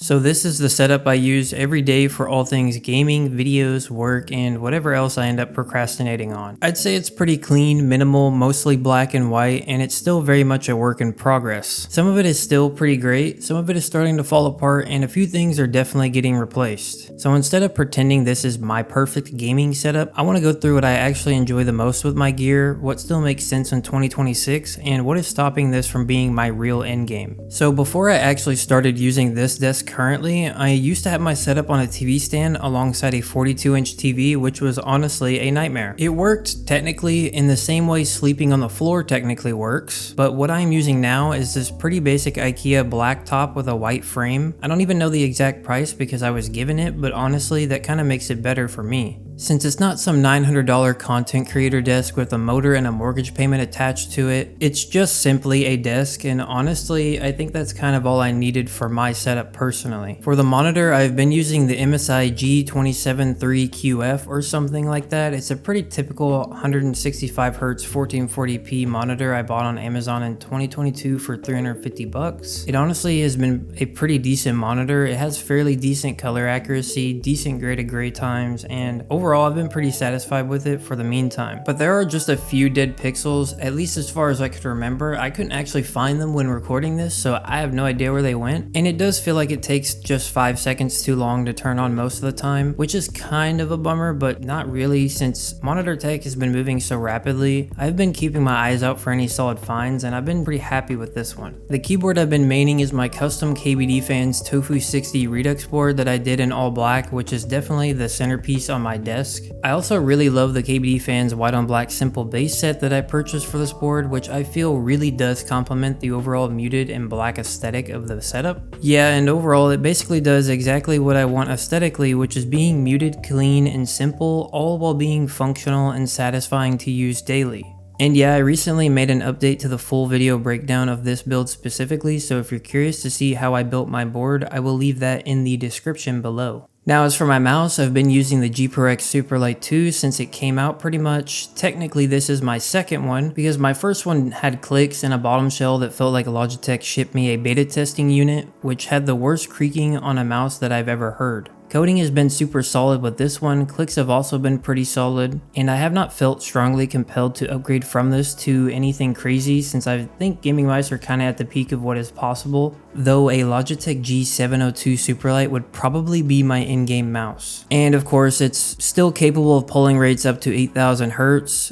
So this is the setup I use every day for all things gaming, videos, work, and whatever else I end up procrastinating on. I'd say it's pretty clean, minimal, mostly black and white, and it's still very much a work in progress. Some of it is still pretty great, some of it is starting to fall apart, and a few things are definitely getting replaced. So instead of pretending this is my perfect gaming setup, I want to go through what I actually enjoy the most with my gear, what still makes sense in 2026, and what is stopping this from being my real endgame. So before I actually started using this desk currently, I used to have my setup on a TV stand alongside a 42-inch TV, which was honestly a nightmare. It worked technically in the same way sleeping on the floor technically works, but what I'm using now is this pretty basic IKEA black top with a white frame. I don't even know the exact price because I was given it, but honestly that kind of makes it better for me. Since it's not some $900 content creator desk with a motor and a mortgage payment attached to it, it's just simply a desk, and honestly, I think that's kind of all I needed for my setup personally. For the monitor, I've been using the MSI G273QF or something like that. It's a pretty typical 165Hz 1440p monitor I bought on Amazon in 2022 for 350 bucks. It honestly has been a pretty decent monitor. It has fairly decent color accuracy, decent gray to gray times, and overall I've been pretty satisfied with it for the meantime. But there are just a few dead pixels, at least as far as I could remember. I couldn't actually find them when recording this, so I have no idea where they went. And it does feel like it takes just 5 seconds too long to turn on most of the time, which is kind of a bummer, but not really since monitor tech has been moving so rapidly. I've been keeping my eyes out for any solid finds, and I've been pretty happy with this one. The keyboard I've been maining is my custom KBD Fans Tofu 60 Redux board that I did in all black, which is definitely the centerpiece on my desk. I also really love the KBD Fans white on black simple bass set that I purchased for this board, which I feel really does complement the overall muted and black aesthetic of the setup. Yeah, and overall it basically does exactly what I want aesthetically, which is being muted, clean, and simple, all while being functional and satisfying to use daily. And yeah, I recently made an update to the full video breakdown of this build specifically, so if you're curious to see how I built my board, I will leave that in the description below. Now as for my mouse, I've been using the G Pro X Superlight 2 since it came out pretty much. Technically this is my second one because my first one had clicks and a bottom shell that felt like Logitech shipped me a beta testing unit, which had the worst creaking on a mouse that I've ever heard. Coding has been super solid with this one, clicks have also been pretty solid, and I have not felt strongly compelled to upgrade from this to anything crazy since I think gaming mice are kinda at the peak of what is possible, though a Logitech G702 Superlight would probably be my in-game mouse. And of course it's still capable of polling rates up to 8000 Hz,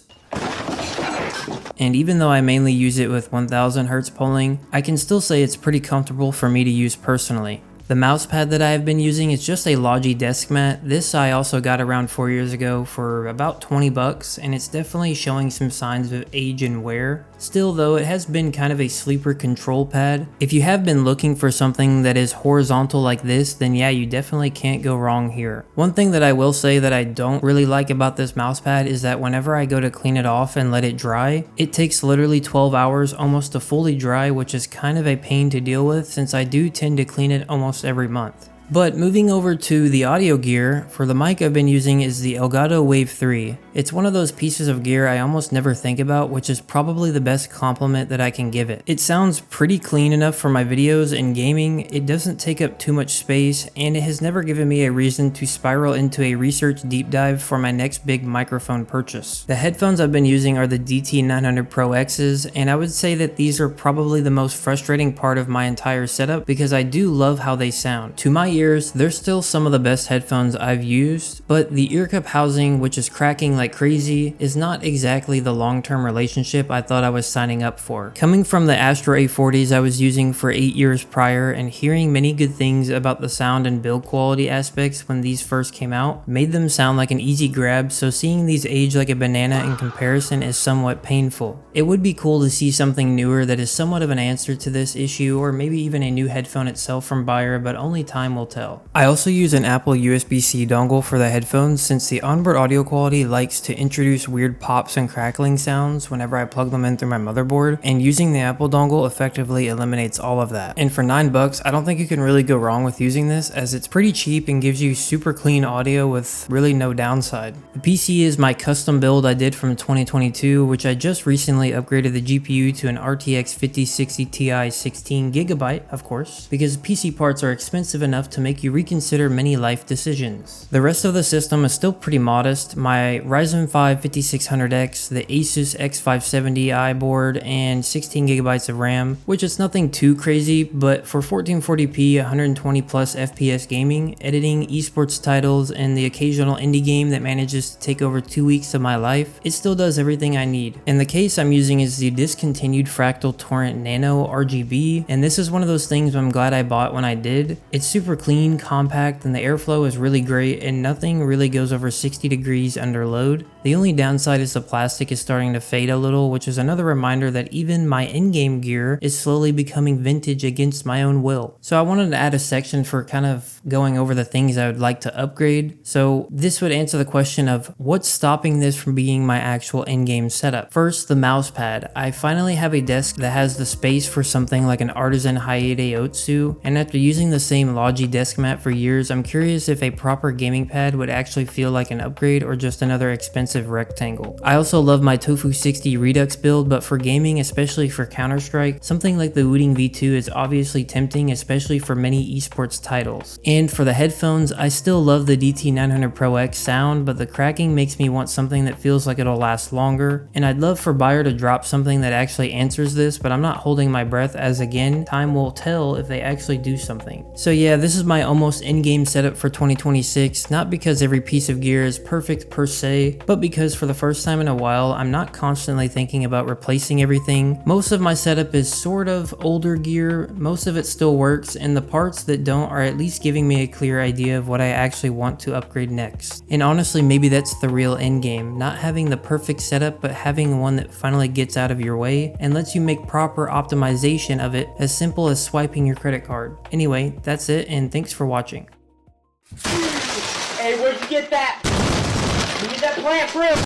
and even though I mainly use it with 1000 Hz polling, I can still say it's pretty comfortable for me to use personally. The mouse pad that I have been using is just a Logi desk mat. This I also got around 4 years ago for about 20 bucks, and it's definitely showing some signs of age and wear. Still though, it has been kind of a sleeper control pad. If you have been looking for something that is horizontal like this, then yeah, you definitely can't go wrong here. One thing that I will say that I don't really like about this mouse pad is that whenever I go to clean it off and let it dry, it takes literally 12 hours almost to fully dry, which is kind of a pain to deal with since I do tend to clean it almost every month. But moving over to the audio gear, for the mic I've been using is the Elgato Wave 3. It's one of those pieces of gear I almost never think about, which is probably the best compliment that I can give it. It sounds pretty clean enough for my videos and gaming, it doesn't take up too much space, and it has never given me a reason to spiral into a research deep dive for my next big microphone purchase. The headphones I've been using are the DT900 Pro X's, and I would say that these are probably the most frustrating part of my entire setup because I do love how they sound. To my ears, they're still some of the best headphones I've used, but the ear cup housing, which is cracking like crazy, is not exactly the long-term relationship I thought I was signing up for. Coming from the Astro A40s I was using for 8 years prior and hearing many good things about the sound and build quality aspects when these first came out made them sound like an easy grab, so seeing these age like a banana in comparison is somewhat painful. It would be cool to see something newer that is somewhat of an answer to this issue, or maybe even a new headphone itself from Bayer, but only time will tell. I also use an Apple USB-C dongle for the headphones since the onboard audio quality likes to introduce weird pops and crackling sounds whenever I plug them in through my motherboard, and using the Apple dongle effectively eliminates all of that. And for $9, I don't think you can really go wrong with using this, as it's pretty cheap and gives you super clean audio with really no downside. The PC is my custom build I did from 2022, which I just recently upgraded the GPU to an RTX 5060 Ti 16GB, of course, because PC parts are expensive enough to make you reconsider many life decisions. The rest of the system is still pretty modest. My Ryzen 5 5600X, the Asus X570i board, and 16GB of RAM, which is nothing too crazy, but for 1440p, 120 plus FPS gaming, editing, esports titles, and the occasional indie game that manages to take over 2 weeks of my life, it still does everything I need. And the case I'm using is the discontinued Fractal Torrent Nano RGB, and this is one of those things I'm glad I bought when I did. It's super clean, compact, and the airflow is really great, and nothing really goes over 60 degrees under load. The only downside is the plastic is starting to fade a little, which is another reminder that even my in-game gear is slowly becoming vintage against my own will. So I wanted to add a section for kind of going over the things I would like to upgrade. So this would answer the question of what's stopping this from being my actual in-game setup. First, the mouse pad. I finally have a desk that has the space for something like an Artisan Hayate Otsu, and after using the same Logi desk mat for years, I'm curious if a proper gaming pad would actually feel like an upgrade or just another expensive rectangle. I also love my Tofu 60 Redux build, but for gaming, especially for Counter-Strike, something like the Wooting V2 is obviously tempting, especially for many esports titles. And for the headphones, I still love the DT900 Pro X sound, but the cracking makes me want something that feels like it'll last longer, and I'd love for Bayer to drop something that actually answers this, but I'm not holding my breath, as again, time will tell if they actually do something. So yeah, this is my almost in-game setup for 2026, not because every piece of gear is perfect per se, but because for the first time in a while, I'm not constantly thinking about replacing everything. Most of my setup is sort of older gear, most of it still works, and the parts that don't are at least giving me a clear idea of what I actually want to upgrade next. And honestly, maybe that's the real end game, not having the perfect setup, but having one that finally gets out of your way and lets you make proper optimization of it, as simple as swiping your credit card. Anyway, that's it, and thanks for watching. Hey, where'd you get that? You get that plant for real?